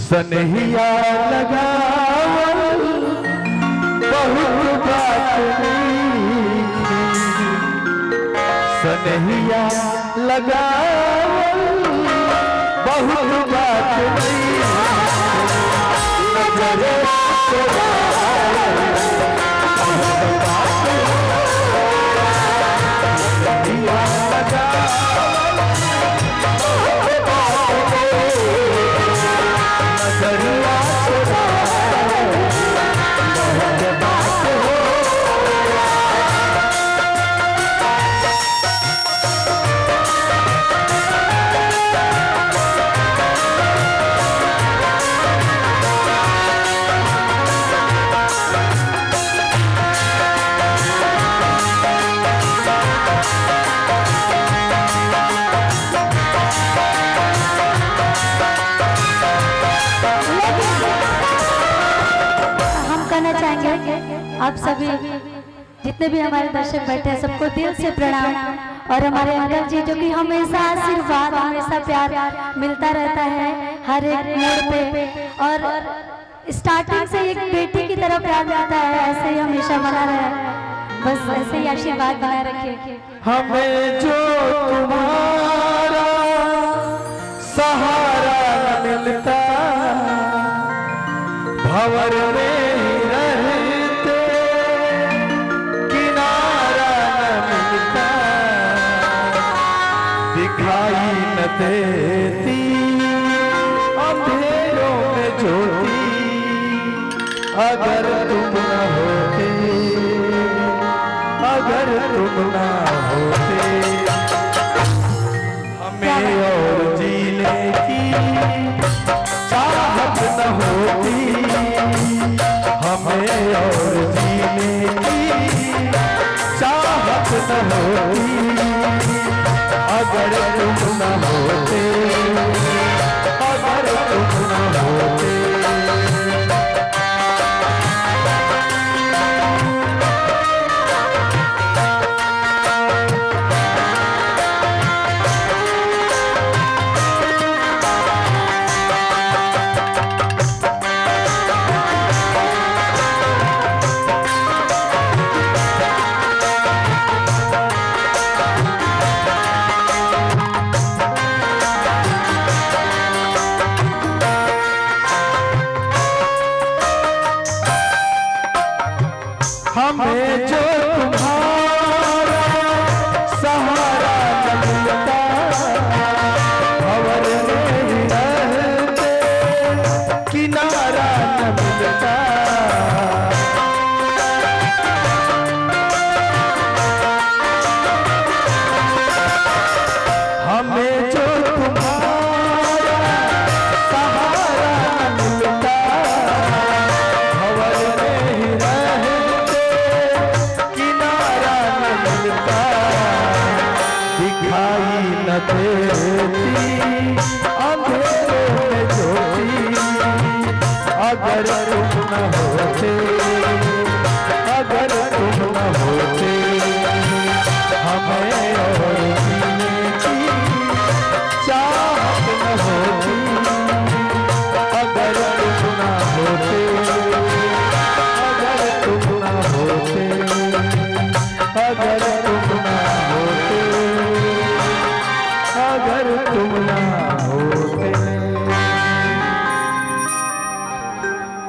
सनहिया लगावल बहुत बात मीठी, सनहिया लगावल बहुत बात मीठी, नजर सनहिया लगावल नजरिया आप सभी जितने भी हमारे दर्शक बैठे हैं सबको दिल से प्रणाम। और हमारे अंकल जी जो कि हमेशा आशीर्वाद हमेशा प्यार मिलता रहता है हर एक मोड़ पे, और स्टार्टिंग से एक बेटी की तरह प्यार मिलता है, ऐसे ही हमेशा बना रहे, बस ऐसे ही आशीर्वाद बनाए रखिए। हमें जो तुम्हारा सहारा मिलता भंवर में दिखाई न देती अंधेरों में ज्योति, अगर तुम न होते, अगर तुम न होते, हमें और जीने की चाहत न होती, हमें और जीने की चाहत न होती, अगर तुम न होते, अगर तुम न होते। हमें जो तुम्हारा सहारा मिलता भंवर में रहते किनारा न मिलता, हमें जो तुम्हारा सहारा मिलता भंवर में दिखाई न देती अंधेरों में ज्योति, अगर तुम न होते, अगर तुम न होते, हमें और जीने की चाहत न होती, अगर तुम न होते, अगर तुम न होते, अगर तुम